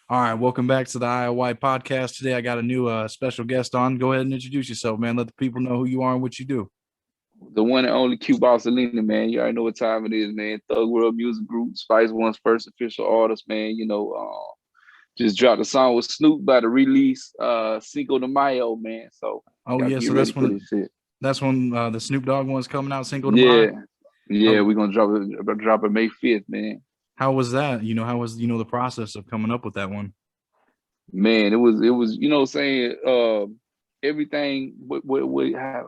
All right, welcome back to the IOY podcast. Today I got a new special guest on. Go ahead and introduce yourself, man. Let the people know who you are and what you do. The one and only Q Bosilini, man. You already know what time it is, man. Thug World Music Group, Spice One's first official artist, man. Just dropped a song with Snoop by the release Cinco de Mayo, man. So Oh y'all yeah, get so ready that's for when this shit. the Snoop Dogg one's coming out, Cinco de Mayo. Yeah, yeah, Oh, we're gonna drop it May 5th, man. how was that? How was the process of coming up with that one? Man, it was saying everything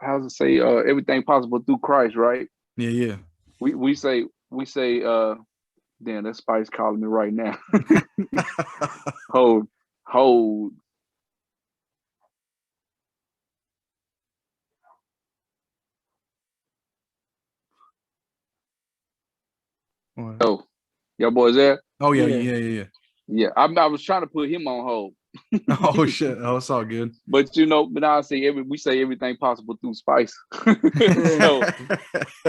how's it say everything possible through Christ, right? Yeah, yeah. We say damn, that Spice calling me right now. hold hold What? oh y'all boys there? Oh yeah, Yeah. yeah, yeah, yeah. Yeah, I was trying to put him on hold. Oh shit. Oh, it's all good. But but I say we say everything possible through Spice. So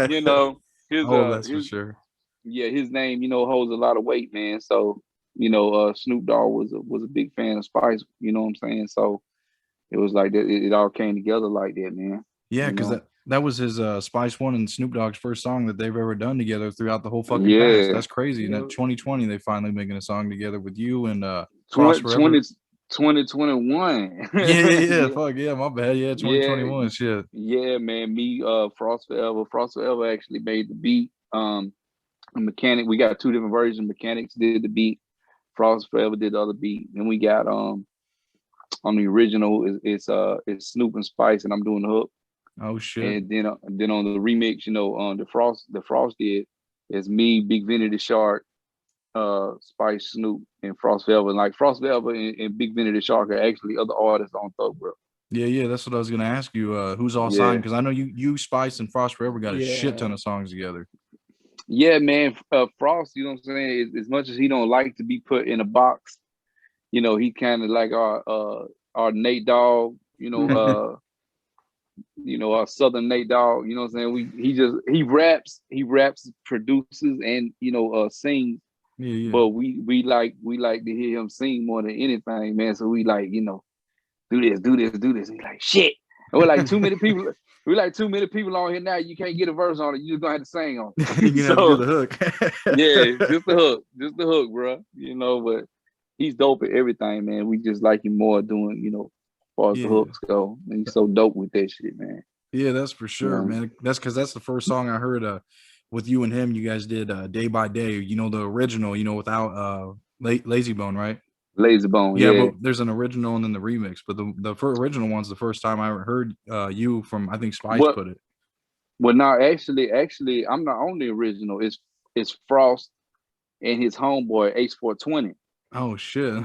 you know his Oh, that's for sure. his name holds a lot of weight, man. So Snoop Dogg was a big fan of Spice. You know what I'm saying? So it was like that. It all came together like that, man. Yeah, You because know? that was his Spice One and Snoop Dogg's first song that they've ever done together throughout the whole fucking past. Yeah. That's crazy. And that Yep. 2020 they finally making a song together with you and Frost 20, Forever. 2021. Yeah, yeah, yeah. Yeah, Fuck yeah, my bad. Yeah, yeah, 2021. Shit. yeah, man. Me, Frost Forever actually made the beat. Mechanic, we got two different versions. Mechanics did the beat. Frost Forever did the other beat. Then we got on the original it's Snoop and Spice, and I'm doing the hook. Oh shit. And then on the remix, on the Frost did is me, Big Vinny the Shark, Spice, Snoop, and Frost Velvet. Like Frost Velvet and Big Vinny the Shark are actually other artists on Thug World. Yeah, yeah. That's what I was gonna ask you. Who's all signed? Yeah, Because I know you, Spice, and Frost Forever got a shit ton Yeah. of songs together. yeah, man. Frost, you know what I'm saying? As much as he don't like to be put in a box, he kind of like our Nate Dogg, our Southern Nate Dogg. You know what I'm saying? He raps, produces, and sings. Yeah, yeah. But we like to hear him sing more than anything, man. So we like, do this, do this, do this. He's like, shit. And we're like too many people. We like too many people on here now. You can't get a verse on it. You just gonna have to sing on You're it. gonna have to do So the yeah, hook. just the hook, bro. But he's dope at everything, man. We just like him more doing, as far as the Yeah. hooks go. And he's so dope with that shit, man. Yeah, that's for sure, Yeah. man. That's because that's the first song I heard with you and him. You guys did Day by Day, the original, without Lazy Bone, right? Lazy Bone, Yeah, yeah. but there's an original and then the remix. But the original one's the first time I ever heard you from, I think Spice What put it. well now actually I'm not on the original. It's Frost and his homeboy Ace 420. Oh shit.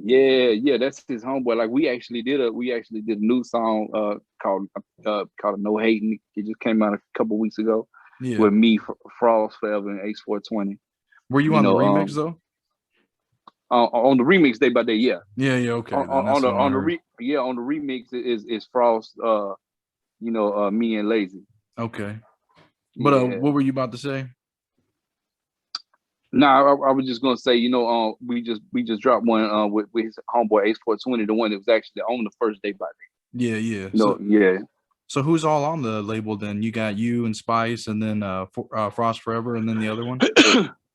Yeah, yeah, that's his homeboy. Like we actually did a new song called No Hating. It just came out a couple weeks ago Yeah. with me, Frost Forever, and Ace 420. Were you You on the know, remix though? on the remix Day by Day, yeah. Yeah, yeah, okay. On, Then on, that's on the the one I on the heard. re yeah on the remix is Frost, me and Layzie. Okay. But Yeah. what were you about to say? No, I was just gonna say, we just dropped one with his homeboy Ace 420, the one that was actually on the first Day by Day. Yeah, yeah. Yeah. So who's all on the label then? You got you and Spice and then Frost Forever and then the other one?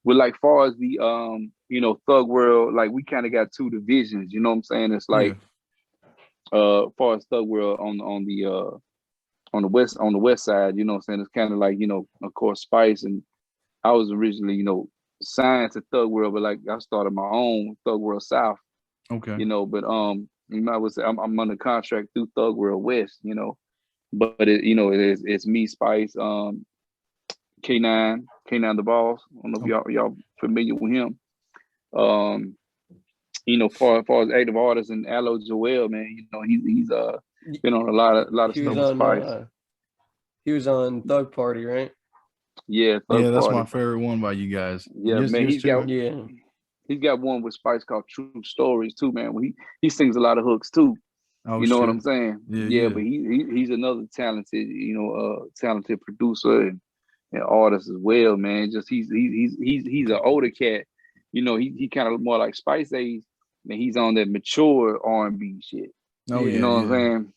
With like far as the Thug World, like we kind of got two divisions, you know what I'm saying? It's Yeah. like far as Thug World on the west side, you know what I'm saying? It's kind of like, of course Spice, and I was originally, signed to Thug World, but like I started my own Thug World South, Okay. but I would say I'm under contract through Thug World West, but it's me, Spice, K9 the boss. I don't know if Oh, y'all familiar with him. Um, far as active artists, and Aloe Joel, man, he's been on a lot of He was stuff with on Spice. Thug Party, right? Yeah, yeah, Third that's my Party. favorite one by you guys. Yeah, man, Yours he's too, got right? Yeah. he's got one with Spice called True Stories too, man. Where he sings a lot of hooks too. Oh You know what shit. I'm saying? Yeah, Yeah, yeah. but he's another talented producer and artist as well, man. Just he's an older cat. He kind of more like Spice age, and he's on that mature R&B shit. Oh Yeah. You know what I'm saying?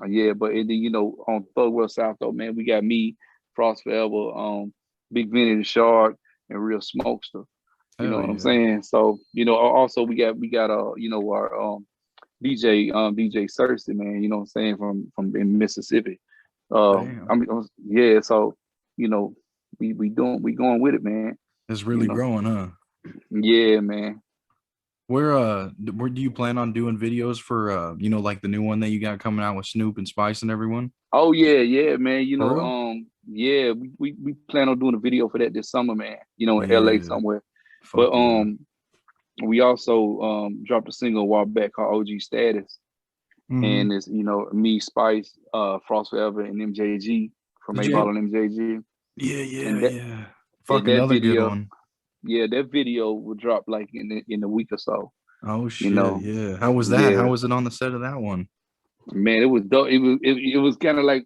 Yeah, but then on Thug World South though, man, we got me, Frost Forever, Big Vinny the Shark, and Real Smokester. You know what I'm saying? So also we got our DJ Cersei, man. You know what I'm saying, from in Mississippi. Yeah. So we going with it, man. It's really growing, huh? Yeah, man. Where do you plan on doing videos for like the new one that you got coming out with Snoop and Spice and everyone? Oh yeah, man. Yeah, we plan on doing a video for that this summer, man. In LA somewhere. But we also dropped a single a while back called OG Status. And it's me, Spice, Frost Forever, and MJG from A-Ball and MJG. Yeah. Fucking another good one. Yeah, that video will drop like in a week or so. Oh shit! Yeah. How was that? How was it on the set of that one? Man, it was dope. It was kind of like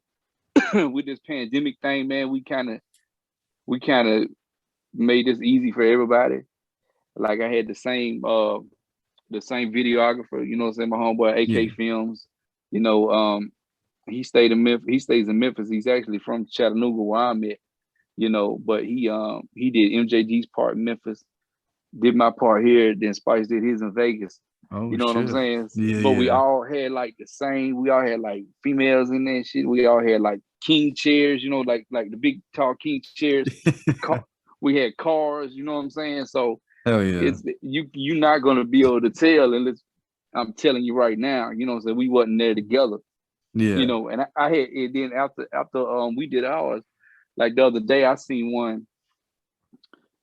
with this pandemic thing, man. We kind of made this easy for everybody. Like I had the same videographer. You know what I'm saying? My homeboy AK Films. He stayed in Memphis. He stays in Memphis. He's actually from Chattanooga, where I'm at. But he did MJG's part in Memphis, did my part here, then Spice did his in Vegas. Oh, you know what I'm saying? Yeah, but we all had like the same, we all had like females in there and shit. We all had like king chairs, like the big tall king chairs. We had cars, you know what I'm saying? So hell yeah. It's you're not gonna be able to tell unless I'm telling you right now, you know what I'm saying? We wasn't there together. Yeah. And I had it. Then after we did ours, like the other day, I seen one.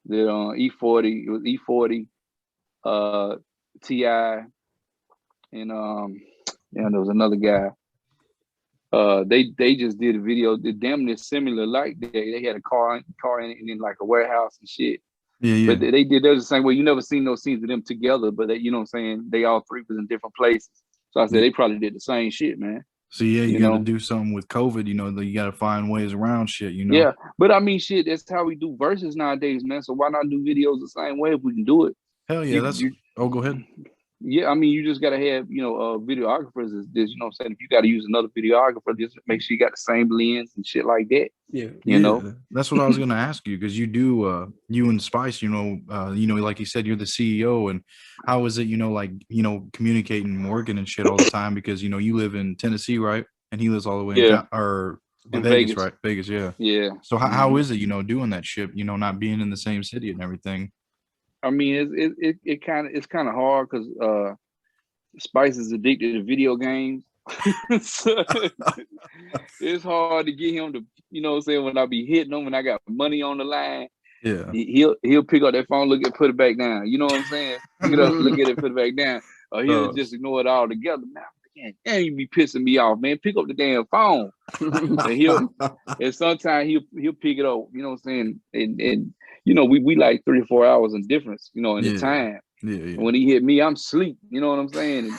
The E40, it was E40, T.I., and there was another guy. They just did a video, they damn near similar like that. They had a car in it and then like a warehouse and shit. Yeah. But they did that the same way. You never seen those scenes of them together, but you know what I'm saying? They all three was in different places. So I said they probably did the same shit, man. So you got to do something with COVID. You got to find ways around shit. Yeah, but I mean, shit. That's how we do verses nowadays, man. So why not do videos the same way if we can do it? Hell yeah, go ahead. Yeah, I mean, you just gotta have videographers. You know what I'm saying? If you got to use another videographer, just make sure you got the same lens and shit like that. Yeah, you know. That's what I was gonna ask you, because you do you and Spice, like you said, you're the CEO, and how is it, communicating and working and shit all the time, because you live in Tennessee, right? And he lives all the way in Vegas, right? Vegas, yeah. Yeah. So how is it, doing that shit, not being in the same city and everything? I mean, it's kind of hard because Spice is addicted to video games. So it's hard to get him to, when I be hitting him, when I got money on the line, yeah, he'll pick up that phone, put it back down. You know what I'm saying? Pick it up, look at it, put it back down. Or he'll just ignore it all together. Man, you be pissing me off, man. Pick up the damn phone. And sometimes he'll pick it up. You know what I'm saying? And we like 3 or 4 hours in difference. In the time. Yeah. When he hit me, I'm asleep. You know what I'm saying?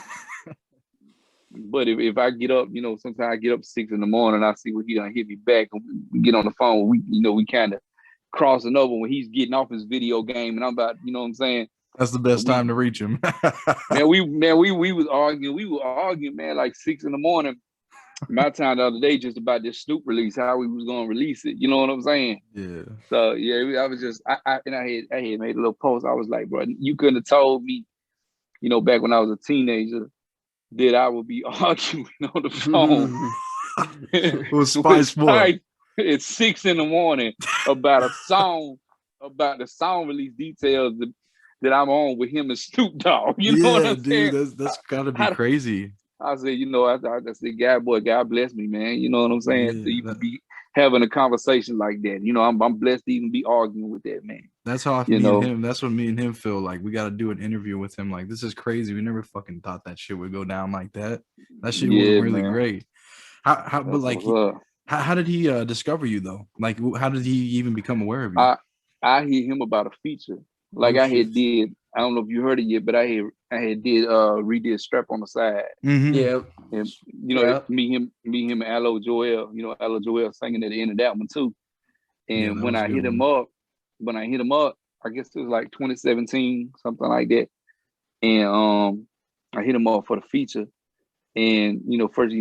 But if I get up, sometimes I get up at 6 in the morning, I see when he done hit me back, and we get on the phone. We kind of crossing over when he's getting off his video game, and I'm about, you know what I'm saying? That's the best time to reach him. we was arguing. We were arguing, man, like 6 in the morning. My time the other day just about this Snoop release, how we was gonna release it. You know what I'm saying? Yeah. So yeah, I was just I had made a little post. I was like, bro, you couldn't have told me, back when I was a teenager, that I would be arguing on the phone with Spice at 6 in the morning about a song, about the song release details that I'm on with him and Snoop Dogg. You know what I'm saying? Dude, that's gotta be crazy. I said, I said, God bless me, man. You know what I'm saying? To even be having a conversation like that. I'm blessed to even be arguing with that man. That's how me and him. That's what me and him feel like. We got to do an interview with him. Like, this is crazy. We never fucking thought that shit would go down like that. That shit was really great. How did he discover you though? Like, how did he even become aware of you? I hear him about a feature. Like I don't know if you heard it yet, but I redid Strap on the Side. Mm-hmm. Yeah. And me, him, and Allo Joel, Allo Joel singing at the end of that one too. And when I hit him up, I guess it was like 2017, something like that. And I hit him up for the feature, and first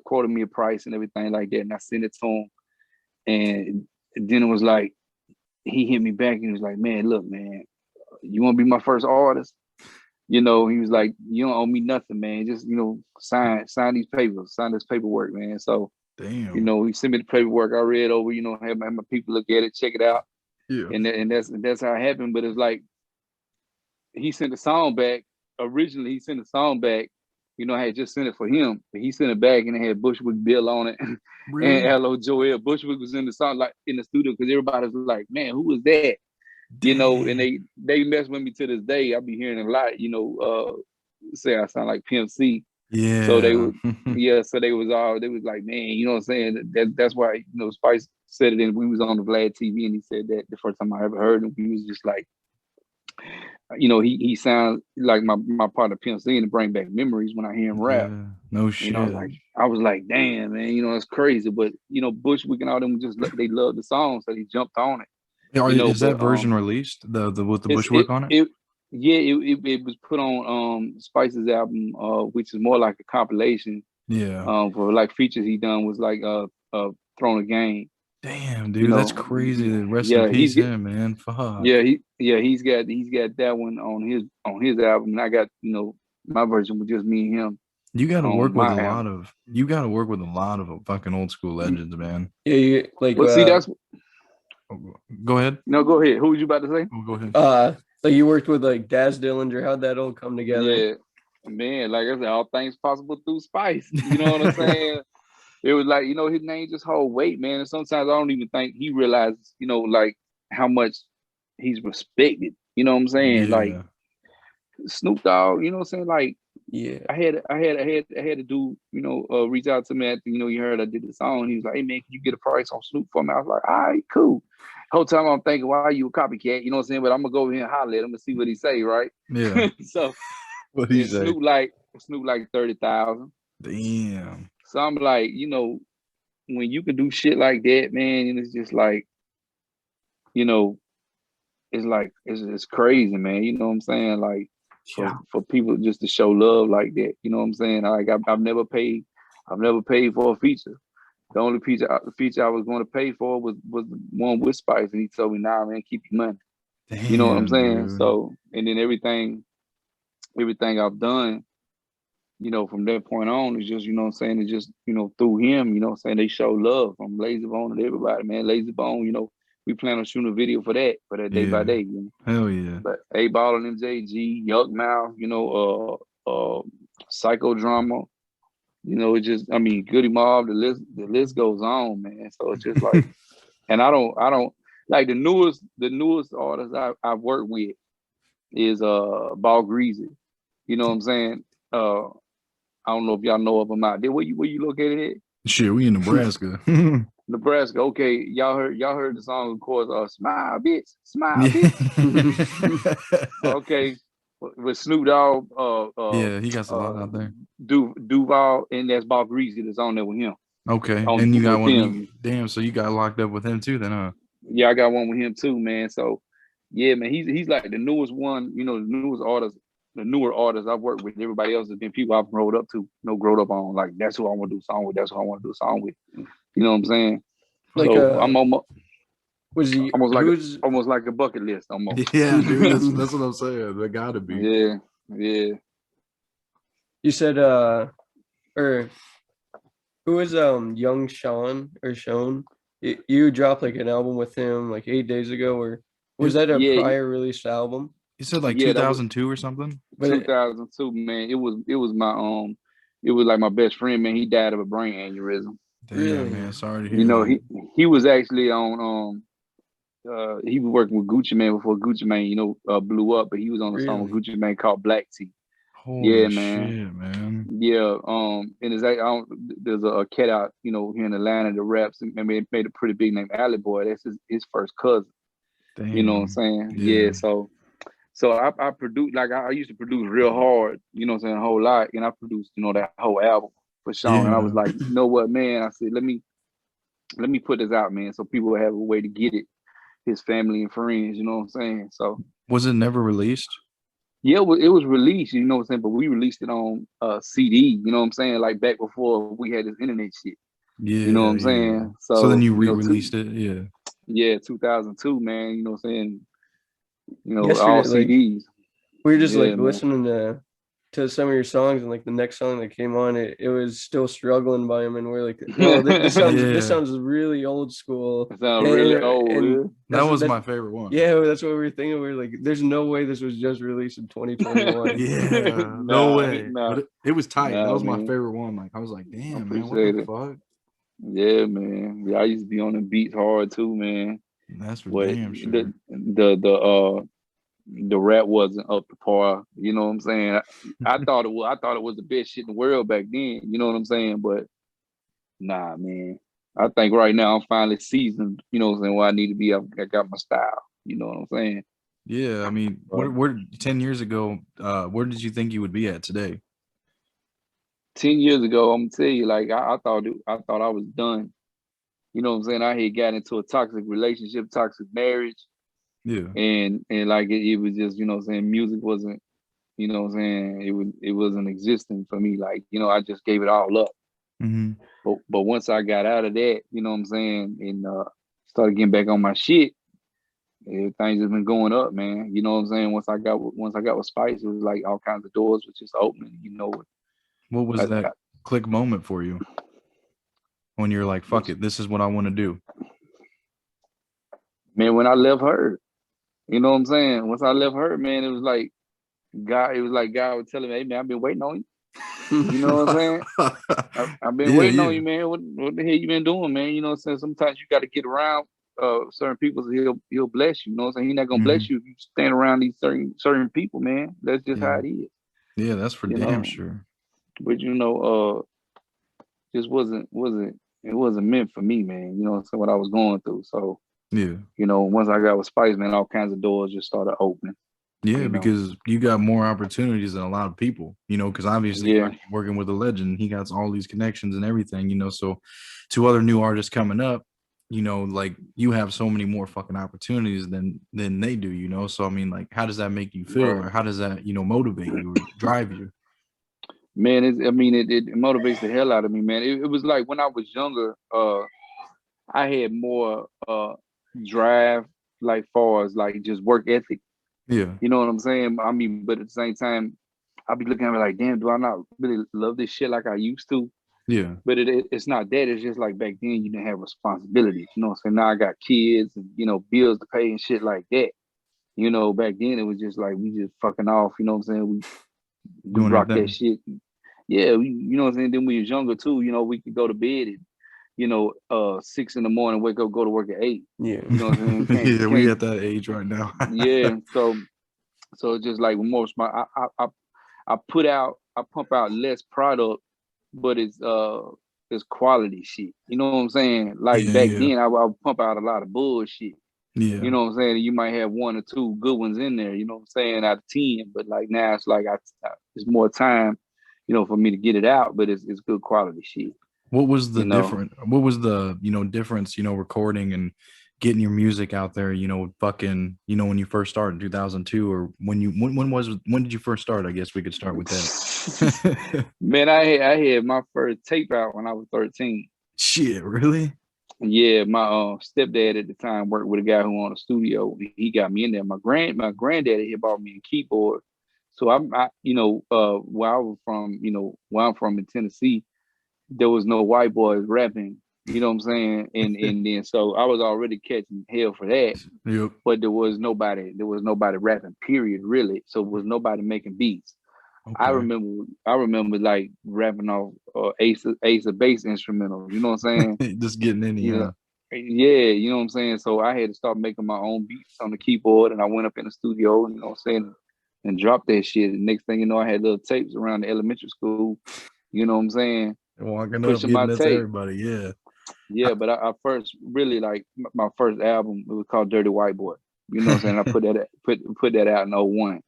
quoted me a price and everything like that, and I sent it to him, and then it was like he hit me back and he was like, man, look, man, you want to be my first artist? He was like, you don't owe me nothing, man. Just sign these papers, sign this paperwork, man. So damn, he sent me the paperwork. I read over, have my people look at it, check it out, yeah, and that's how it happened. But it's like he sent the song back. Originally, he sent the song back. I had just sent it for him, but he sent it back and it had Bushwick Bill on it, really? and Hello Joel. Bushwick was in the song, like in the studio, because everybody was like, "Man, who is that?" And they mess with me to this day. I be hearing a lot, say I sound like Pimp C. Yeah. So they would, so they was like, man, you know what I'm saying? That's why, Spice said it, and we was on the Vlad TV, and he said that the first time I ever heard him, he was just like, he sounds like my partner Pimp C, and it bring back memories when I hear him rap. Yeah, no shit. I was like, damn, man, it's crazy. But Bushwick and all them they love the song, so they jumped on it. Is that version released? The with the Bushwick on it? It was put on Spice's album, which is more like a compilation. Yeah. For like features he done was like Throne of Game. Damn, dude, that's crazy. Rest in peace, him, man. Fuck. He's got that one on his album, and I got my version with just me and him. You got to work with a lot of fucking old school legends, man. Yeah, like. Well, see, that's. Go ahead. No, go ahead. Who was you about to say? Oh, go ahead. So you worked with like Daz Dillinger. How'd that all come together? Yeah, man. Like I said, all things possible through Spice. You know what I'm saying? It was like, his name just hold weight, man. And sometimes I don't even think he realizes, like how much he's respected. You know what I'm saying? Yeah. Like Snoop Dogg, you know what I'm saying? Like, yeah, I had a dude, reach out to me after, he heard I did the song. And he was like, hey man, can you get a price on Snoop for me? I was like, all right, cool. Whole time I'm thinking, why are you a copycat? You know what I'm saying? But I'm gonna go over here and holler at him and see what he say, right? Yeah. So what he say? Snoop like 30,000. Damn. So I'm like, when you can do shit like that, man, and it's just like, it's like it's crazy, man. You know what I'm saying? Like for people just to show love like that. You know what I'm saying? Like I've never paid for a feature. The only feature I was going to pay for was the one with Spice, and he told me, nah, man, keep your money. Damn, you know what I'm saying? Dude. So, and then everything I've done, from that point on is just, you know what I'm saying, it's just, through him, you know what I'm saying, they show love from Layzie Bone to everybody, man. Layzie Bone, we plan on shooting a video for that day by day. Hell yeah. But A-Ball and MJG, Yuck Mouth, Psychodrama, it just, Goody Mob, the list goes on, man. So it's just like, and I don't like the newest artist I've worked with is Ball Greasy. You know what I'm saying? I don't know if y'all know of him out there. Where you located at? Shit, we in Nebraska. Nebraska. Okay, y'all heard the song, of course. Smile, bitch. Smile, bitch. Okay, with Snoop Dogg. Yeah, he got a lot out there. Duval, and that's Bob Greasy that's on there with him. Okay, and you got one. Damn, so you got locked up with him too, then, huh? Yeah, I got one with him too, man. So, yeah, man, he's like the newest one. The newest artist. The newer artists I've worked with, everybody else has been people I've grown up to, grown up on. Like, that's who I want to do a song with. That's who I want to do a song with. You know what I'm saying? Like, so I'm almost, almost like a bucket list almost. Yeah, dude, that's what I'm saying. They gotta be. Yeah. You said, or who is Young Sean or Sean? You dropped like an album with him like 8 days ago, or was that a prior released album? You said like 2002 or something? 2002, man. It was my it was like my best friend, man. He died of a brain aneurysm. Damn, really? Man, sorry to hear that. He was actually on he was working with Gucci Mane before Gucci Mane, blew up, but he was on a song with Gucci Mane called Black Tea. Holy shit, man. Yeah, and it's like there's a cat out, here in Atlanta that raps and made a pretty big name, Alley Boy. That's his first cousin. Damn. You know what I'm saying? Yeah, so I produced, like I used to produce real hard, you know what I'm saying, a whole lot. And I produced, that whole album for Sean. Yeah. And I was like, you know what, man? I said, let me put this out, man, so people will have a way to get it, his family and friends, you know what I'm saying? So was it never released? Yeah, it was released, you know what I'm saying? But we released it on CD, you know what I'm saying? Like back before we had this internet shit. You know what Yeah, I'm yeah. saying? So then So, you you know, re-released it. Yeah. yeah, 2002, man, you know what I'm saying? You know, all Yesterday, like CDs. we were just Yeah, like man. listening to some of your songs, and like the next song that came on, it was Still Struggling by him, and we're like, oh, this Yeah. sounds really old school. It sounds really old, And yeah. That was that's my favorite one. yeah, that's what we were thinking. We are like, there's no way this was just released in 2021. Yeah, no Nah, way. nah, But it was tight. That nah, was my man. favorite one. Like I was like, I damn, man, what the appreciate it. fuck? Yeah, man. Yeah, I used to be on the beats hard too, man. That's for But damn sure. the rap wasn't up to par. You know what I'm saying? I thought it was. I thought it was the best shit in the world back then. You know what I'm saying? But nah, man. I think right now I'm finally seasoned. You know what I'm saying? Where I need to be. I got my style. You know what I'm saying? Yeah, I mean, But where 10 years ago, where did you think you would be at today? 10 years ago, I'm gonna tell you, like I thought I was done. You know what I'm saying? I had got into a toxic relationship, toxic marriage, Yeah. and like it was just, you know what I'm saying, music wasn't, you know what I'm saying, it wasn't existing for me. Like, you know, I just gave it all up. Hmm. But once I got out of that, you know what I'm saying, and started getting back on my shit, everything's just been going up, man. You know what I'm saying? Once I got with Spice, it was like all kinds of doors was just opening, you know. What was I, that click moment for you when you're like, fuck it, this is what I want to do? man, when I left her, you know what I'm saying? Once I left her, man, it was like God was telling me, hey man, I've been waiting on you. You know what I'm saying? I've been Yeah, waiting on yeah. you, man. What the hell you been doing, man? You know what I'm saying? Sometimes you got to get around certain people so he'll bless you. You know what I'm saying? He's not gonna Hmm. bless you if you stand around these certain people, man. That's just Yeah. how it is, Yeah, that's for you damn know. sure. But you know, just wasn't it wasn't meant for me, man. You know what I'm saying? What I was going through. So, Yeah. you know, once I got with Spice, man, all kinds of doors just started opening, Yeah, you know. because you got more opportunities than a lot of people, because obviously Yeah. you're working with a legend. He got all these connections and everything. So to other new artists coming up, like you have so many more fucking opportunities than they do. So I mean, like, how does that make you feel, Right. or how does that, motivate you or drive you? Man, it motivates the hell out of me, man. It was like when I was younger, I had more drive, like far as like just work ethic. Yeah. You know what I'm saying? I mean, but at the same time, I'll be looking at it like, damn, do I not really love this shit like I used to? Yeah. But it's not that. It's just like back then you didn't have responsibilities. You know what I'm saying? Now I got kids and, bills to pay and shit like that. You know, back then it was just like we just fucking off. You know what I'm saying? We Doing our rock that thing. shit. Yeah, you know what I'm saying? Then when we was younger too, we could go to bed at 6 in the morning, wake up, go to work at 8. Yeah. You know what I'm saying? Yeah, You we can't. at that age right now. Yeah. So it's just like with most I pump out less product, but it's quality shit. You know what I'm saying? Like Yeah, back yeah, then, I would pump out a lot of bullshit. You yeah. know what I'm saying? You might have one or two good ones in there. You know what I'm saying? Out of 10, but like now it's like it's more time, for me to get it out. But it's good quality shit. What was the You know. different? What was the difference? Recording and getting your music out there. Fucking. When you first started in 2002, or when did you first start? I guess we could start with that. Man, I had my first tape out when I was 13. Shit, really? Yeah, my stepdad at the time worked with a guy who owned a studio. He got me in there. My granddaddy had bought me a keyboard. So where I was from, where I'm from in Tennessee, there was no white boys rapping. You know what I'm saying? And then so I was already catching hell for that. Yep. But there was nobody rapping, period, really. So there was nobody making beats. I Okay. remember like rapping off Ace of Base instrumentals. You know what I'm saying? Just getting in You here. know, yeah, you know what I'm saying? So I had to start making my own beats on the keyboard, and I went up in the studio, you know what I'm saying, and dropped that shit. The next thing you know, I had little tapes around the elementary school, you know what I'm saying, Walking up, pushing my getting that to tape. everybody. Yeah. Yeah, but I first really like my first album, it was called Dirty White Boy. You know what I'm saying? I put that out in '01.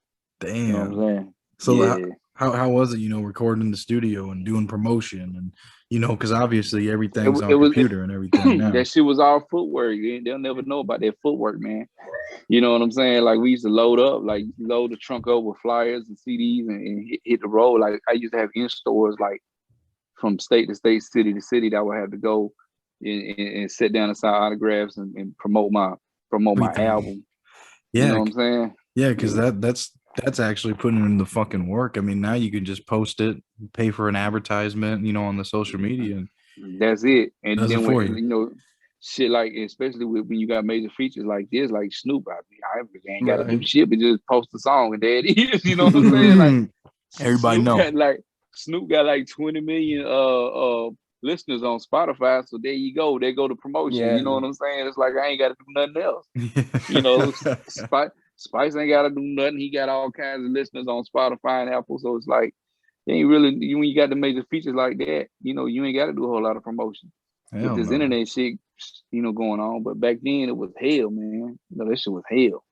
You know what I'm Damn. saying? So Yeah. How was it, you know, recording in the studio and doing promotion and, you know, because obviously everything's It on was computer and everything now. that shit was all footwork. They'll never know about that footwork, man. You know what I'm saying? Like we used to load up, like load the trunk up with flyers and CDs and hit the road. Like I used to have in stores like from state to state, city to city that I would have to go and sit down and sign autographs and promote my Everything. album. You Yeah, know what I'm saying? yeah, because that's actually putting in the fucking work. I mean, now you can just post it, pay for an advertisement, you know, on the social media, and That's it. And does it then for when you. you know shit like, especially when you got major features like this, like Snoop, I mean, I really ain't got to do Right. shit but just post the song and there it is. You know what I'm saying? Like Everybody know. Snoop got like 20 million listeners on Spotify. So there you go. There go the promotion. Yeah. You know what I'm saying? It's like I ain't got to do nothing else. You know, Spice ain't got to do nothing. He got all kinds of listeners on Spotify and Apple. So it's like, you ain't really, when you got the major features like that, you know, you ain't got to do a whole lot of promotion with Hell this no. internet shit, you know, going on. But back then it was hell, man. You know, that shit was hell.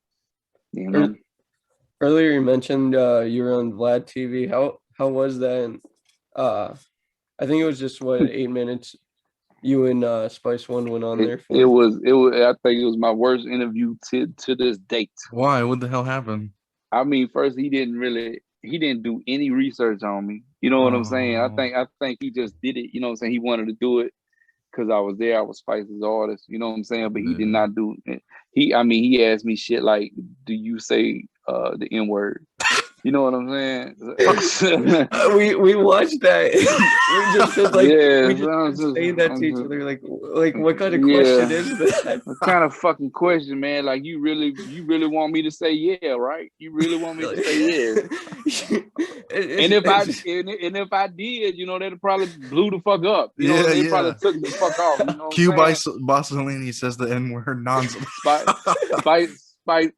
You know. Earlier you mentioned you were on Vlad TV. How was that? And, I think it was just what 8 minutes. You and Spice One went on there It for. was I think it was my worst interview to this date. Why? What the hell happened? I mean, first he didn't do any research on me. You know what I'm saying? Oh, I think he just did it, you know what I'm saying? He wanted to do it because I was there, I was Spice's artist, you know what I'm saying? But he did yeah. not do it. He asked me shit like, do you say the N-word? You know what I'm saying? We watched that. We just said like we just been saying that to each just other. Like what kind of question yeah. is that? What kind of fucking question, man? Like you really want me to say yeah, right? You really want me to say yes? And if I did, you know, they'd probably blew the fuck up. You know, Yeah, they probably yeah. took the fuck off. You know Q what I'm saying? Bosilini says the N-word nonsense.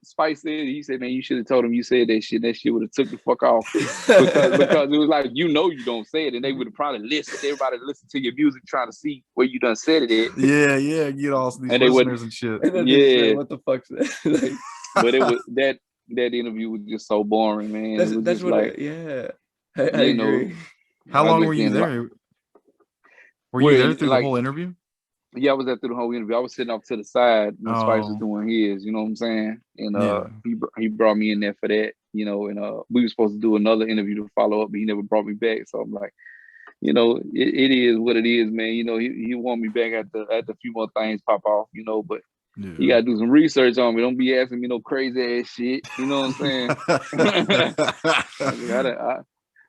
Spice said, he said, man, you should have told him you said that shit. That shit would have took the fuck off because it was like, you know, you don't say it, and they would have probably listened. Everybody listened to your music trying to see where you done said it at, Yeah, yeah. Get all these and they wouldn't. listeners and shit. And then they say, Yeah, what the fuck's that? Like, but it was that interview was just so boring, man. It was that's just what like, yeah. I you know, agree. How I long just were you didn't like. there? Were you Where there through the like, whole interview? yeah, I was there through the whole interview. I was sitting off to the side when Spice was Oh, doing his, you know what I'm saying? And yeah. he brought me in there for that, you know, and we were supposed to do another interview to follow up, but he never brought me back. So I'm like, you know, it is what it is, man. You know, he want me back at the a few more things pop off, you know, but you Yeah. gotta do some research on me. Don't be asking me no crazy ass shit. You know what I'm saying?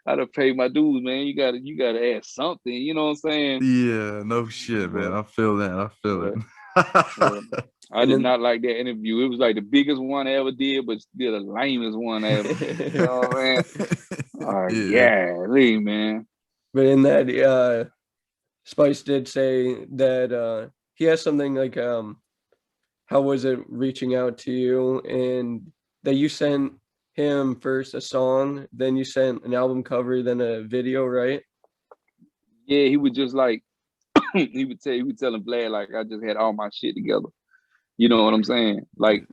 I done paid my dues, man. You gotta ask something. You know what I'm saying? Yeah, no shit, man. But I feel that. I feel but it. but I And did then not like that interview. It was like the biggest one I ever did, but still the lamest one I ever did. You know what I'm saying? Oh Yeah. yeah, man. but in that Spice did say that he has something like how was it reaching out to you and that you sent him first a song, then you sent an album cover, then a video, right? Yeah, he would just like he would telling Vlad like I just had all my shit together. You know what I'm saying? Like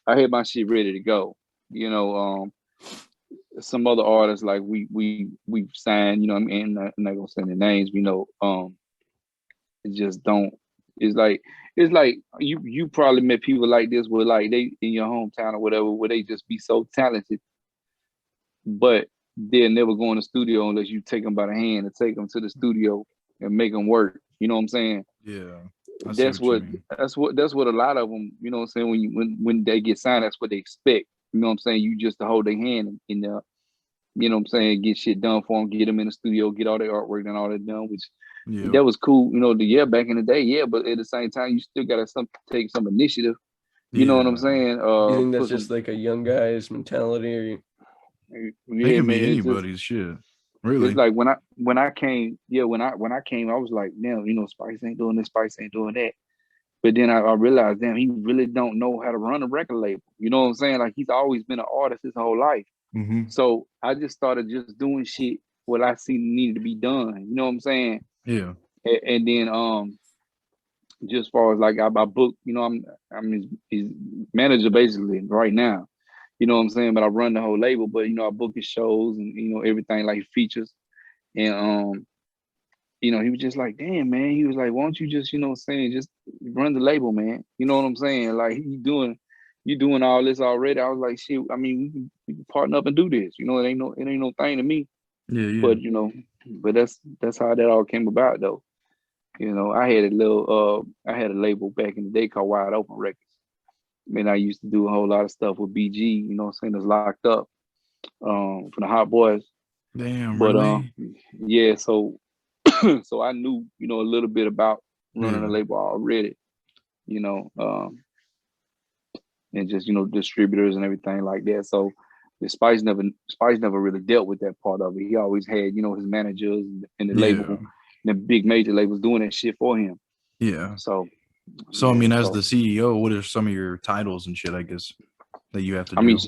I had my shit ready to go. You know, some other artists like we've signed, you know what I mean? I'm not gonna say their names, you know, it just don't it's like you probably met people like this where like they in your hometown or whatever where they just be so talented, but they'll never go in the studio unless you take them by the hand and take them to the studio and make them work. You know what I'm saying? Yeah. I see That's what you what mean. that's what a lot of them, you know what I'm saying, when they get signed, that's what they expect. You know what I'm saying? You just to hold their hand in there, you know what I'm saying, get shit done for them, get them in the studio, get all their artwork and all that done, which Yeah. that was cool, you know, back in the day, yeah, but at the same time, you still gotta take some initiative. You know what I'm Yeah. saying? You think that's Put just some, like a young guy's mentality, or It yeah, can be man. It's just anybody's shit. it's Really. like when I came, yeah, when I came, I was like, damn, you know, Spice ain't doing this, Spice ain't doing that. But then I realized, damn, he really don't know how to run a record label. You know what I'm saying? Like he's always been an artist his whole life. Mm-hmm. So I just started just doing shit what I seen needed to be done. You know what I'm saying? Yeah. And then just as far as like I booked, you know, I'm his manager basically right now. You know what I'm saying? But I run the whole label. But I book his shows and everything like features. And he was just like, damn, man. He was like, why don't you just, just run the label, man. You know what I'm saying? Like you doing all this already. I was like, shit, I mean, we can partner up and do this. It ain't no thing to me. Yeah, yeah. But but that's how that all came about though. I had a label back in the day called Wide Open Records. I mean, I used to do a whole lot of stuff with BG, it's locked up from the Hot Boys. Damn, But really? yeah, so so I knew, a little bit about running a label already, and just, distributors and everything like that. So Spice never really dealt with that part of it. He always had, his managers and the label, the big major labels doing that shit for him. Yeah. So I mean, as the CEO, what are some of your titles and shit, I guess, that you have to do?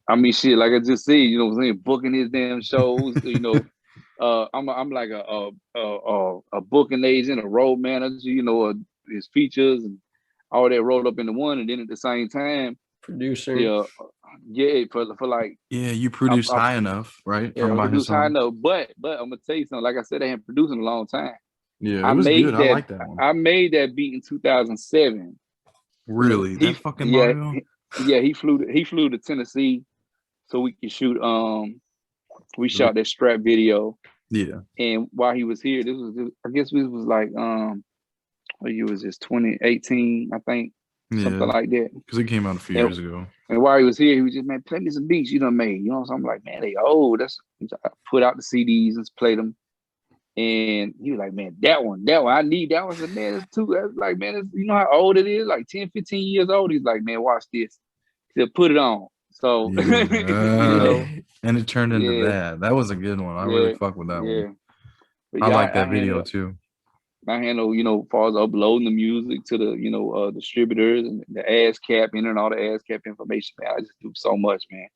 I mean, shit, like I just said, what I'm saying, booking his damn shows, I'm like a booking agent, a road manager, his features and all that rolled up into one, and then at the same time, producer. Yeah, for like. Yeah, you produced High Enough, right? Yeah, produced High Enough, but I'm gonna tell you something. Like I said, I haven't produced in a long time. Yeah, it was good. I like that one. I made that beat in 2007. Really? That fucking long ago? Yeah, he flew to Tennessee so we could shoot. We shot that strap video. Yeah. And while he was here, I guess this was like what year was this? 2018, I think. Something like that. Because it came out a few years ago. And while he was here, he was just, man, play me some beats you done made. So I'm like, man, they old. I put out the CDs and played them. And he was like, man, that one, I need that one. I said, man, that's too. That's like, man, you know how old it is? Like 10, 15 years old. He's like, man, watch this. He said, put it on. So, and it turned into that. That was a good one. I really fuck with that one. But I like that video too. I handle, as far as uploading the music to the, distributors and the ASCAP, entering all the ASCAP information, man. I just do so much, man.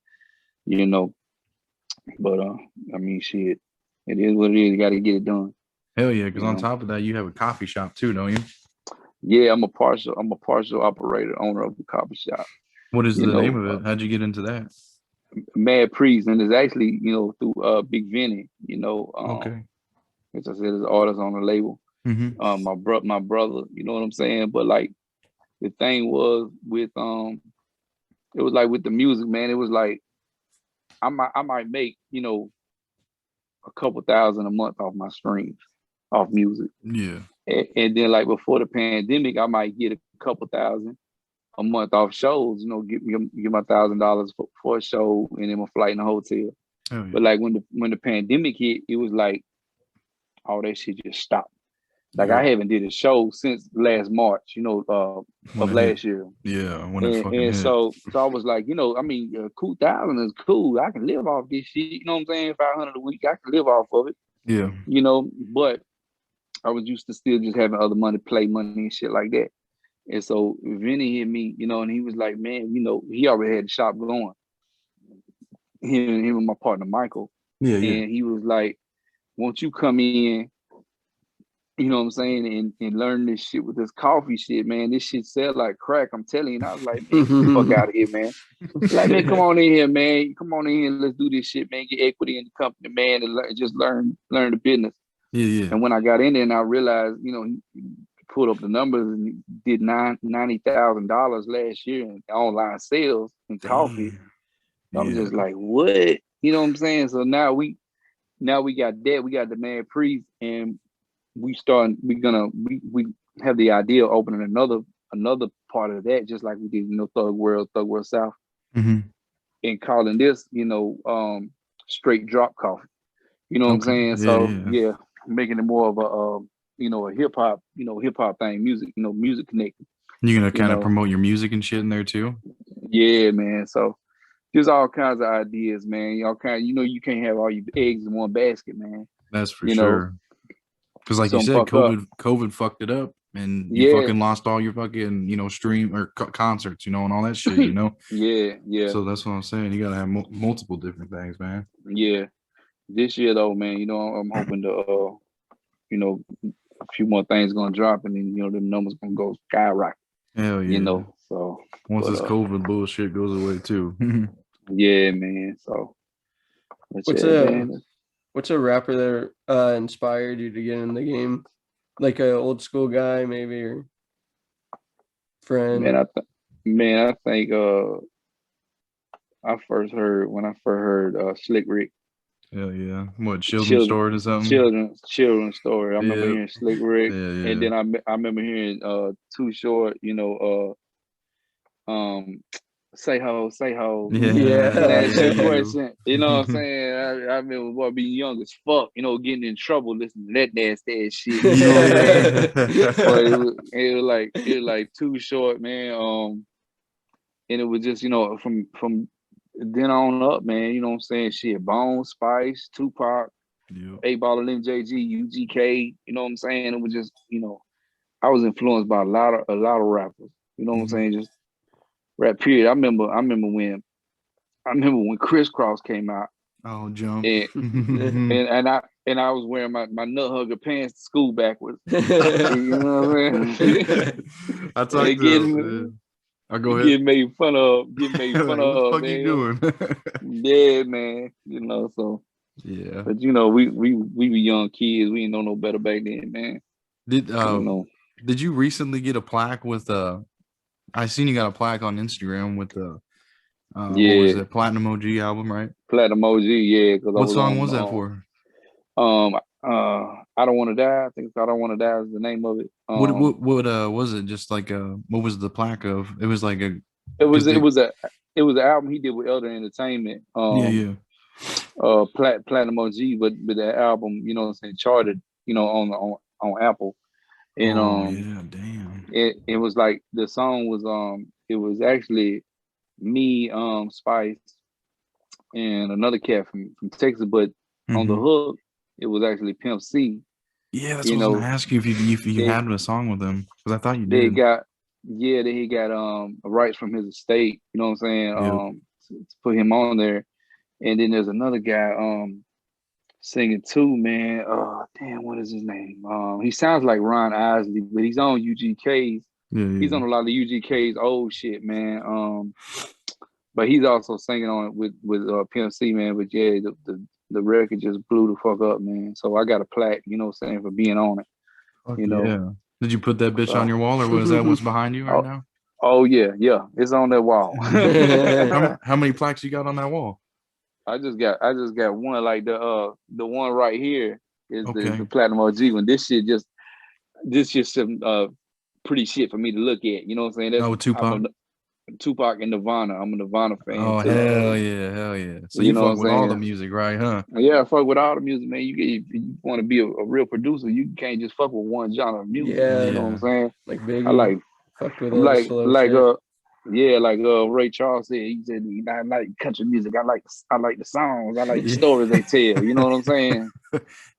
But I mean, shit, it is what it is. You got to get it done. Hell yeah, because on top of that, you have a coffee shop too, don't you? Yeah, I'm a partial operator, owner of the coffee shop. What is the name of it? How'd you get into that? Mad Priest, and it's actually, through Big Vinny, okay. As I said, there's artists on the label. Mm-hmm. My brother, you know what I'm saying? But like the thing was with it was like with the music, man, it was like I might make, a couple thousand a month off my streams, off music. Yeah. And then like before the pandemic, I might get a couple thousand a month off shows, get my $1,000 for a show and then my flight in a hotel. Oh, yeah. But like when the pandemic hit, it was like all that shit just stopped. Like I haven't did a show since last March, of last year. Yeah, when it fucking hit. hit. So I was like, I mean, 2,000 is cool. I can live off this shit. You know what I'm saying? 500 a week, I can live off of it. Yeah. But I was used to still just having other money, play money and shit like that. And so Vinny hit me, and he was like, man, he already had the shop going. Him and my partner Michael. Yeah. And he was like, won't you come in? You know what I'm saying? And learn this shit with this coffee shit, man. This shit sell like crack. I'm telling you. And I was like, man, get the fuck out of here, man. Like, man, come on in here, man. Come on in here and let's do this shit, man. Get equity in the company, man, and just learn the business. Yeah. And when I got in there and I realized, he pulled up the numbers and did $90,000 last year in online sales in coffee. I'm just like, what? You know what I'm saying? So now we got that. We got the Mad Priest, and we have the idea of opening another part of that, just like we did, Thug World South, and calling this, straight drop coffee. You know what I'm saying? So yeah, making it more of a hip hop thing, music, music connected. You're gonna kind of promote your music and shit in there too? Yeah, man. So there's all kinds of ideas, man. You can't have all your eggs in one basket, man. That's for sure. Because like you said, COVID fucked it up, and you fucking lost all your fucking, stream or concerts, and all that shit, Yeah. So that's what I'm saying. You gotta have multiple different things, man. Yeah. This year though, man, I'm hoping to, a few more things gonna drop, and then the numbers gonna go skyrocket. Hell yeah. So once this COVID bullshit goes away too. Yeah, man. So, What's what's a rapper that inspired you to get in the game? Like an old school guy, maybe, or friend? Man, I think when I first heard Slick Rick. Hell yeah. What, children's story or something? Children's story. I remember hearing Slick Rick, yeah. and then I remember hearing Too Short. Say ho, ask you a question. You know what I'm saying? I remember boy being young as fuck, getting in trouble listening to that nasty ass shit. You know what I'm saying? But it was like Too Short, man. And it was just, from then on up, man, you know what I'm saying? Shit, Bone, Spice, Tupac, 8 Ball and MJG, UGK, you know what I'm saying? It was just, I was influenced by a lot of rappers. You know what I'm saying? Just rap period. I remember when Crisscross came out. Oh, jump. And I was wearing my nut hugger pants to school backwards. You know what I'm saying? I talked to I'll go ahead. Get made fun of. What the fuck man. You doing? Yeah, man. So yeah. But we were young kids. We didn't know no better back then, man. Did you recently get a plaque with I seen you got a plaque on Instagram with the what was it, Platinum OG album, right? Platinum OG, yeah. What song was that for? I Don't Want to Die. I think I Don't Want to Die is the name of it. What was it? Just like what was the plaque of? It was like it was an album he did with Elder Entertainment. Platinum OG, but that album, you know what I'm saying, charted, on Apple. And yeah, damn. It was like the song was it was actually me, Spice, and another cat from Texas, but on the hook, it was actually Pimp C. Yeah, that's what I was gonna ask you if you had a song with them, because I thought you did. He got rights from his estate, you know what I'm saying, to put him on there. And then there's another guy singing too, man. Damn, what is his name? He sounds like Ron Isley, but he's on UGK's. Yeah. He's on a lot of UGK's old shit, man. But he's also singing on it with Pimp C, man. But yeah, the record just blew the fuck up, man. So I got a plaque, you know what I'm saying, for being on it. Yeah. Did you put that bitch on your wall, or was that what's behind you right now? Oh yeah, it's on that wall. How many plaques you got on that wall? I just got one, like the one right here is the Platinum OG one. This just some pretty shit for me to look at. You know what I'm saying? That's Tupac. Tupac and Nirvana. I'm a Nirvana fan. Oh too. hell yeah! So you fuck with all the music, right? Huh? Yeah, I fuck with all the music, man. If you want to be a real producer, you can't just fuck with one genre of music. Yeah, you know what I'm saying? Like Biggie. I like fuck with slow shit. Ray Charles said. He said, I like country music. I like the songs. I like the stories they tell. You know what I'm saying?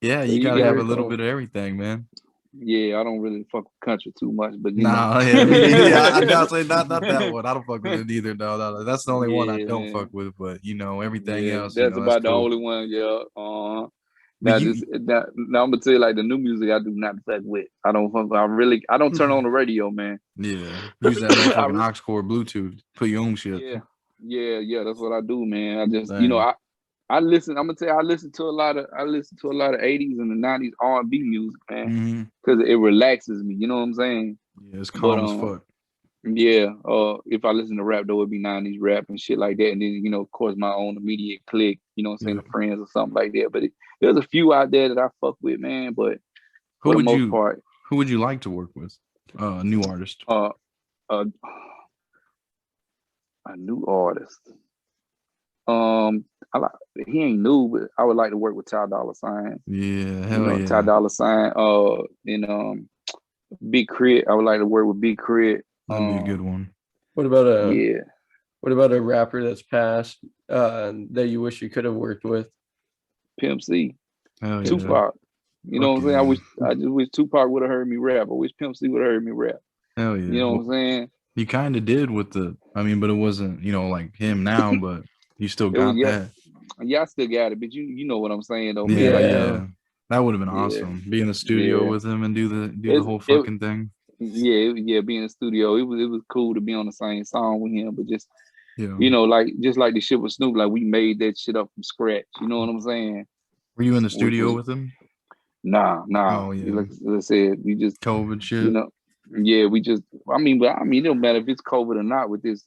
Yeah, you gotta have a little bit of everything, man. Yeah, I don't really fuck with country too much, but I gotta say not that one. I don't fuck with it either. No. That's the only one I don't fuck with. But everything else. That's about the only one. Yeah. Now I'm gonna tell you, like, the new music I do not fuck with. I don't turn on the radio, man. Yeah, use that motherfucking aux cord Bluetooth. Put your own shit. Yeah. That's what I do, man. I just I listen. I'm gonna tell you, I listen to a lot of 80s and the 90s R&B music, man, because it relaxes me. You know what I'm saying? Yeah, it's calm as fuck. Yeah. If I listen to rap, though, it'd be 90s rap and shit like that. And then, of course, my own immediate clique. You know what I'm saying? The friends or something like that. But there's a few out there that I fuck with, man. But for the most part, who would you like to work with? A new artist. A new artist. He ain't new, but I would like to work with Ty Dolla $ign. Yeah, hell yeah. Ty Dolla $ign. And Big Crit. I would like to work with Big Crit. That'd be a good one. What about a rapper that's passed that you wish you could have worked with? Pimp C. Hell yeah. Tupac. You know what I'm saying? I just wish Tupac would have heard me rap. I wish Pimp C would have heard me rap. Hell yeah. You know what I'm saying? You kind of did with but it wasn't, like him now, but you still got that. Yeah, I still got it, but you know what I'm saying, though, man. Yeah. That would have been awesome. Be in the studio with him and do the whole fucking thing. Yeah, be in the studio. It was cool to be on the same song with him, but just You know, like just like the shit with Snoop, like we made that shit up from scratch. You know what I'm saying? Were you in the Which studio was with him? nah. Oh yeah, Like I said, we just COVID you shit. know, yeah, we just. It don't matter if it's COVID or not with this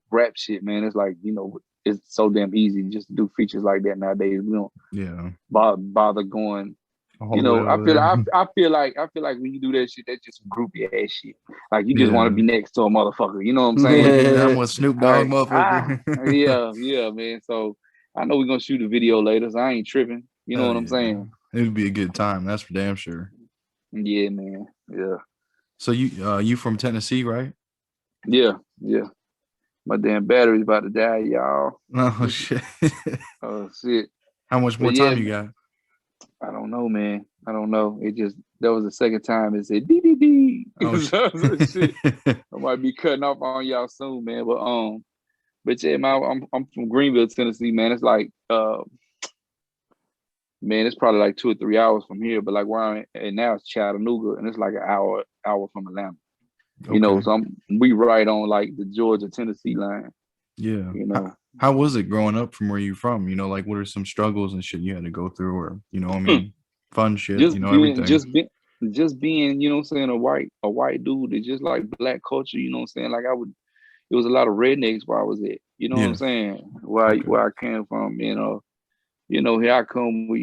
rap shit, man. It's like it's so damn easy just to do features like that nowadays. We don't Yeah, bother going. all the way I over feel there. I feel like when you do that shit, that's just some groupie ass shit. Like you just want Yeah. to be next to a motherfucker. You know what I'm Look saying? at me, I'm with Snoop All Dogg, right. motherfucker. Yeah, man. So I know we're gonna shoot a video later, so I ain't tripping. You know Hell what I'm yeah, saying? it would be a good time. That's for damn sure. Yeah, man. Yeah. So you from Tennessee, right? Yeah. My damn battery's about to die, y'all. Oh shit. Oh shit. How much But more yeah, time you got? I don't know, man. I don't know. It just that was the second time it said dee dee dee. Oh So, shit. shit. I might be cutting off on y'all soon, man. But yeah, man, I'm from Greenville, Tennessee, man. It's like man, it's probably like 2 or 3 hours from here. But like where I'm at now it's Chattanooga, and it's like an hour from Atlanta. You know, Okay. so we right on like the Georgia Tennessee line. Yeah. You know, How was it growing up from where you from? You know, like what are some struggles and shit you had to go through, or I mean, fun shit. just You know, being everything. just being, you know what I'm saying, a white dude. It's just like black culture. You know what I'm saying? Like it was a lot of rednecks where I was at. You know what I'm Yeah. saying? Okay. Where I came from. Here I come with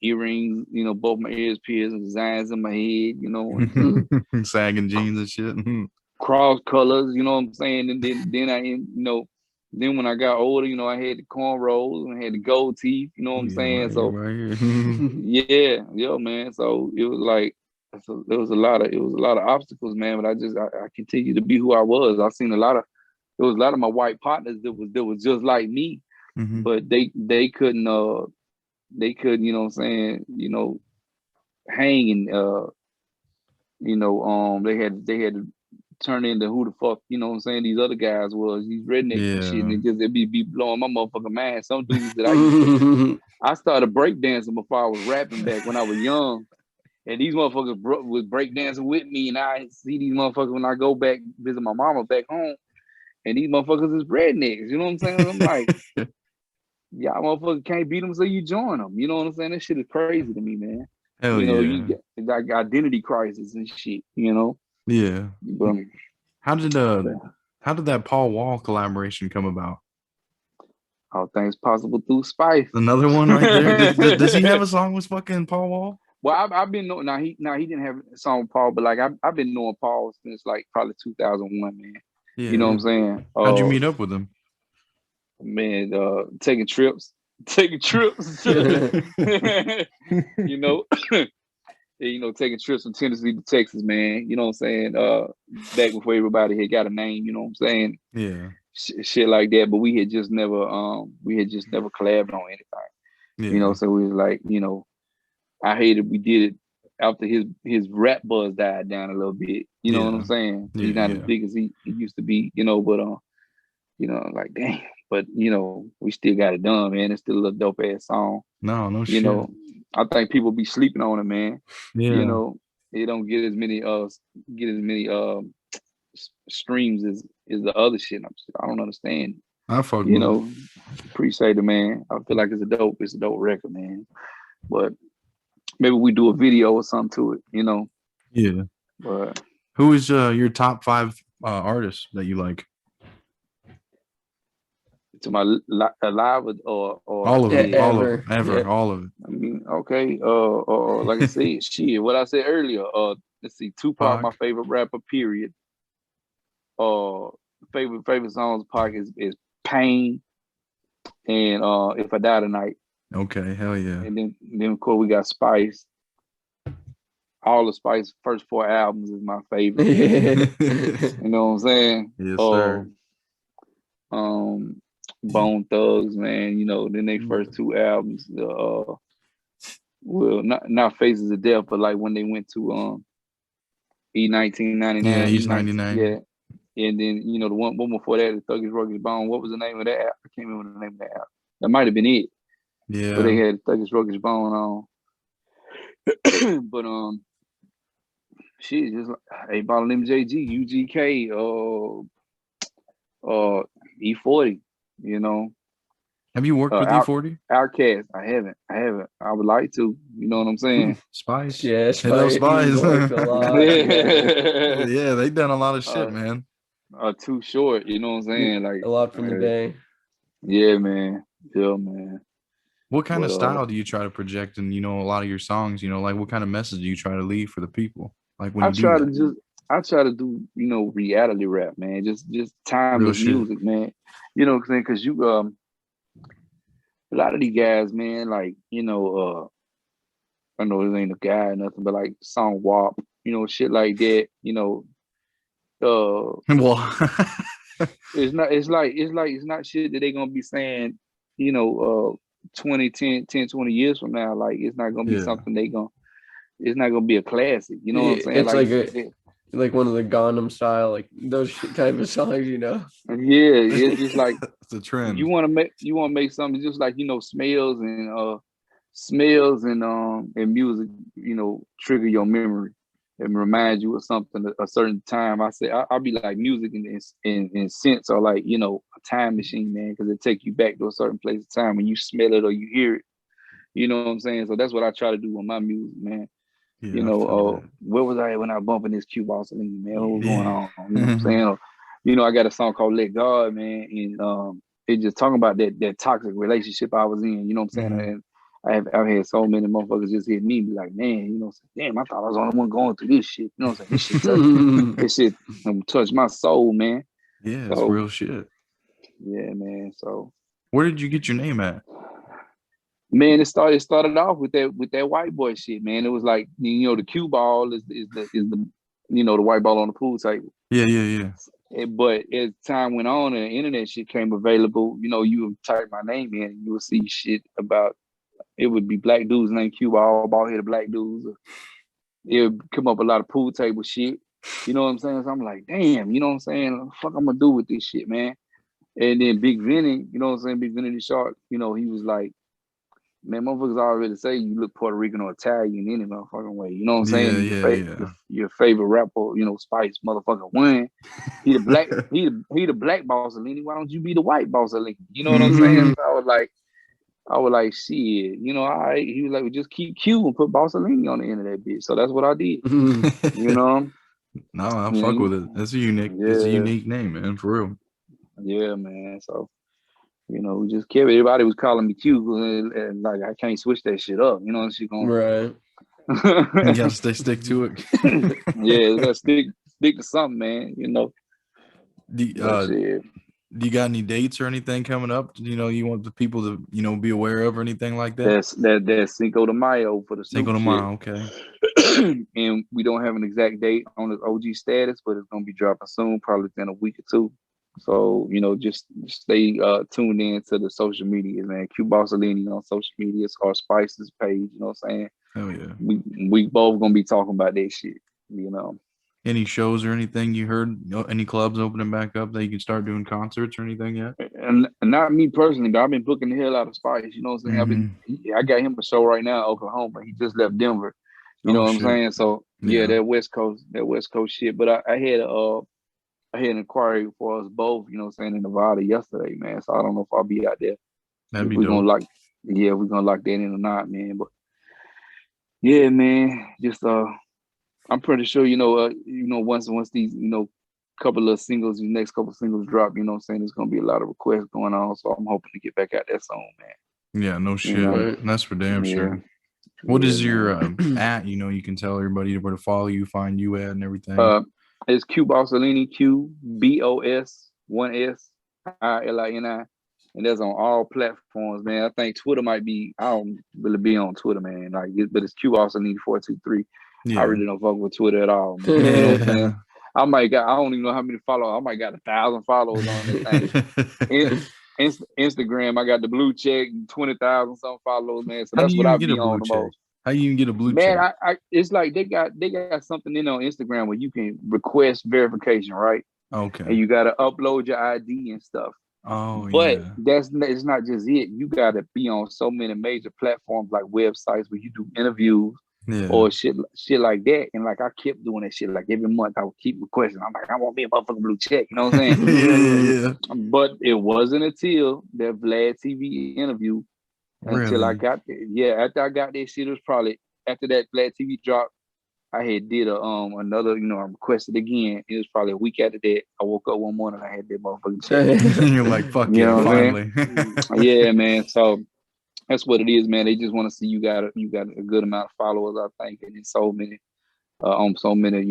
earrings. Both my ears pierced and designs in my head. And Sagging jeans and shit. cross colors, you know what I'm saying? And then when I got older, I had the cornrows and I had the gold teeth, you know what I'm Yeah, saying? right, So right here. yeah, man. So it was like there was a lot of obstacles, man. But I continue to be who I was. I've seen there was a lot of my white partners that was just like me, but they couldn't you know what I'm saying, hang and they had to turn into who the fuck, you know what I'm saying, these other guys was, these rednecks and shit, and it'd be blowing my motherfucking mind. Some dudes that I started breakdancing before I was rapping back when I was young, and these motherfuckers was breakdancing with me, and I see these motherfuckers when I go back visit my mama back home, and these motherfuckers is rednecks, you know what I'm saying? I'm like, y'all motherfuckers can't beat them, so you join them, you know what I'm saying? That shit is crazy to me, man. Hell yeah. You get like identity crisis and shit, Yeah. But How did that Paul Wall collaboration come about? all things possible through Spice. Another one right there. Does he have a song with fucking Paul Wall? Well, I've been knowing. Now he didn't have a song with Paul, but like I've been knowing Paul since like probably 2001, man. Yeah. You know what I'm saying? How'd you meet up with him? Man, taking trips. Taking trips from Tennessee to Texas, man. You know what I'm saying? Back before everybody had got a name, you know what I'm saying? Yeah. Shit like that. But we had just never collabed on anything. Yeah. So we was like, I hated we did it after his rap buzz died down a little bit. You know what I'm saying? Yeah, He's not as big as he used to be, but like damn. But we still got it done, man. It's still a dope ass song. No shit. I think people be sleeping on it, man. Yeah. It don't get as many streams as the other shit. I don't understand. I fuck with Appreciate it, man. I feel like it's a dope record, man. But maybe we do a video or something to it, Yeah. But who is your top 5 artists that you like? To my live or all of it, all of it, ever, yeah. all of it. I mean, okay. Like I said, shit. What I said earlier. Let's see. Tupac, my favorite rapper. Period. Favorite songs of Pac is Pain and If I Die Tonight. Okay, hell yeah. And then of course we got Spice. All the Spice first 4 albums is my favorite. You know what I'm saying? Yes, sir. Bone Thugs, man. Then they first 2 albums. Well, not Faces of Death, but like when they went to E1999. Yeah, he's 99. Yeah. And then the one before that, the Thuggish Ruggish Bone. What was the name of that? I can't remember the name of that album. That might have been it. Yeah. But they had Thuggish Ruggish Bone on. But shit, just like hey, Bottle MJG, UGK, E40, you know. Have you worked with E40? Outcast. I haven't. I would like to. You know what I'm saying? Spice. Yeah, Hit those Spice. Spice. Worked a lot. Yeah. Yeah, they done a lot of shit, man. Too short. You know what I'm saying? Like a lot from the Bay. Yeah, man. Yeah, man. What kind of style do you try to project in, a lot of your songs? Like what kind of message do you try to leave for the people? Like when you do that? I try to do, reality rap, man. Just timeless music, man. You know what I'm saying? Because a lot of these guys, man, like, I know this ain't a guy or nothing, but like song WAP, shit like that, Well, it's not shit that they gonna be saying, 20 years from now. Like it's not gonna be something it's not gonna be a classic, you know what I'm saying? It's like one of the Gangnam Style, like those type of songs, Yeah, it's just like it's a trend. You want to make something just like smells and music, trigger your memory and remind you of something a certain time. I'll be like music in sense, or like a time machine, man, because it take you back to a certain place of time when you smell it or you hear it. You know what I'm saying? So that's what I try to do with my music, man. Yeah, where was I when I bumping this Q Bosilini, man? What was going on? You know what I'm saying? I got a song called "Let God," man, and it just talking about that toxic relationship I was in. You know what I'm saying? And I've had so many motherfuckers just hit me, be like, man, damn, I thought I was the only one going through this shit. You know what I'm saying? This shit touched my soul, man. Yeah, it's real shit. Yeah, man. So where did you get your name at? Man, it started off with that white boy shit, man. It was like, the cue ball is the the white ball on the pool table. Yeah. But as time went on and the internet shit came available, you would type my name in and you would see shit about, it would be black dudes named cue ball headed black dudes. It would come up a lot of pool table shit. You know what I'm saying? So I'm like, damn, you know what I'm saying? What the fuck I'm gonna do with this shit, man? And then Big Vinny, you know what I'm saying? Big Vinny the Shark, he was like, man, motherfuckers already say you look Puerto Rican or Italian any motherfucking way. You know what I'm saying? Your favorite rapper, Spice motherfucker win. He the black, he the black Bosilini. Why don't you be the white Bosilini? You know what I'm saying? So I was like, shit, all right. He was like, well, just keep Q and put Bosilini on the end of that bitch. So that's what I did. No, I fuck with it. That's a unique name, man, for real. Yeah, man. So we just kept, everybody was calling me Q, and like I can't switch that shit up. She going right. You gotta stick to it. Yeah, gotta stick to something, man. Do you got any dates or anything coming up? You want the people to be aware of or anything like that? That's Cinco de Mayo for the Cinco de Mayo, okay. And we don't have an exact date on the OG status, but it's gonna be dropping soon, probably within a week or two. So, just stay tuned in to the social media, man. Q Bosilini on social media, or Spice's page, you know what I'm saying? Oh yeah. We both gonna be talking about that shit, Any shows or anything you heard? Any clubs opening back up that you can start doing concerts or anything yet? And not me personally, but I've been booking the hell out of Spice, you know what I'm saying? I got him a show right now in Oklahoma. He just left Denver. You know what I'm saying? So that West Coast shit. But I had an inquiry for us both, you know what I'm saying, in Nevada yesterday, man. So I don't know if I'll be out there. That'd be we're dope. We're gonna lock that in or not, man. But yeah, man, just I'm pretty sure, once these, couple of singles, these next couple of singles drop, you know what I'm saying, there's gonna be a lot of requests going on. So I'm hoping to get back out there soon, man. Yeah, no shit. That's for damn sure. What is your at? You can tell everybody where to follow you, find you at, and everything. It's Q Bosilini, Q BOS 1's ILINI, and that's on all platforms, man. I think Twitter might be. I don't really be on Twitter, man. But it's Q Bosilini 423. I really don't fuck with Twitter at all, man. You know what I'm saying? I don't even know how many followers. I might got 1,000 followers on this thing. Instagram, I got the blue check, 20,000 some followers, man. So that's what I be on the most. How you even get a blue check? Man, it's like they got something in on Instagram where you can request verification, right? Okay. And you got to upload your ID and stuff. Oh, but it's not just it. You got to be on so many major platforms like websites where you do interviews. Yeah. or shit like that. And like I kept doing that shit. Like every month I would keep requesting. I'm like, I want me a motherfucking blue check. You know what I'm saying? Yeah. But it wasn't until that Vlad TV interview until I Really? got there. After I got that shit, it was probably after that Vlad TV drop. I had did another, I requested again. It was probably a week after that. I woke up one morning, I had that motherfucking check. You're like, fuck You yeah, know what I'm finally. saying? Yeah, man. So that's what it is, man. They just want to see you got a good amount of followers, I think, and there's so many on so many,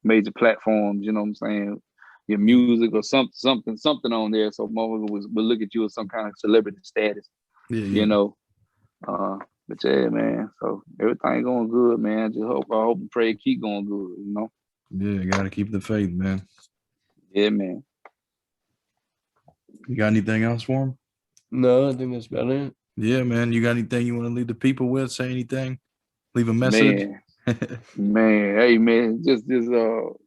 major platforms. You know what I'm saying? Your music or something on there. So motherfucker will look at you as some kind of celebrity status. Yeah, You know. But yeah, man. So everything going good, man. I hope and pray it keep going good. Yeah, you gotta keep the faith, man. Yeah, man. You got anything else for him? No, I think that's about it. Yeah, man. You got anything you want to leave the people with? Say anything? Leave a message? Man. Hey, man. Just then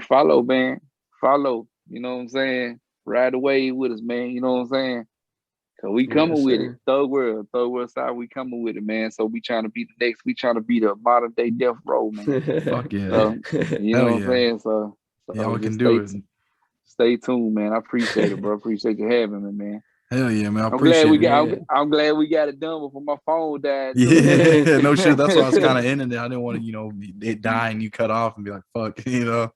follow, man. Follow. You know what I'm saying? Ride away with us, man. You know what I'm saying? Cause we coming with it. Third world side, we coming with it, man. So we trying to be the next. We trying to be the modern day death row, man. Fuck yeah. So, you know what I'm saying? So yeah, we can just do it. Stay tuned, man. I appreciate it, bro. Appreciate you having me, man. Hell yeah, man. I appreciate it. I'm glad we got it done before my phone died. Yeah, no shit. That's why I was kind of ending it. I didn't want to, it die and you cut off and be like, fuck, Yeah,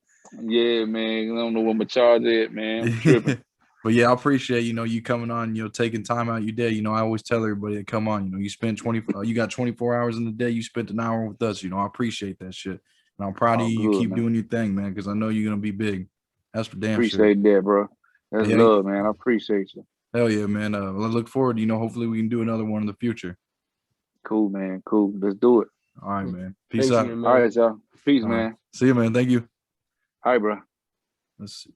man. I don't know what my charge is, man. I'm tripping. But yeah, I appreciate, you coming on, taking time out your day. I always tell everybody to come on, you spend you got 24 hours in the day. You spent an hour with us, I appreciate that shit. And I'm proud of you. You keep doing your thing, man, because I know you're going to be big. That's for damn appreciate sure. That, bro. That's love, man. I appreciate you. Hell yeah, man. I look forward, hopefully we can do another one in the future. Cool, man. Cool. Let's do it. All right, man. Peace out. All right, y'all. Peace, man. See you, man. Thank you. All right, bro. Let's see.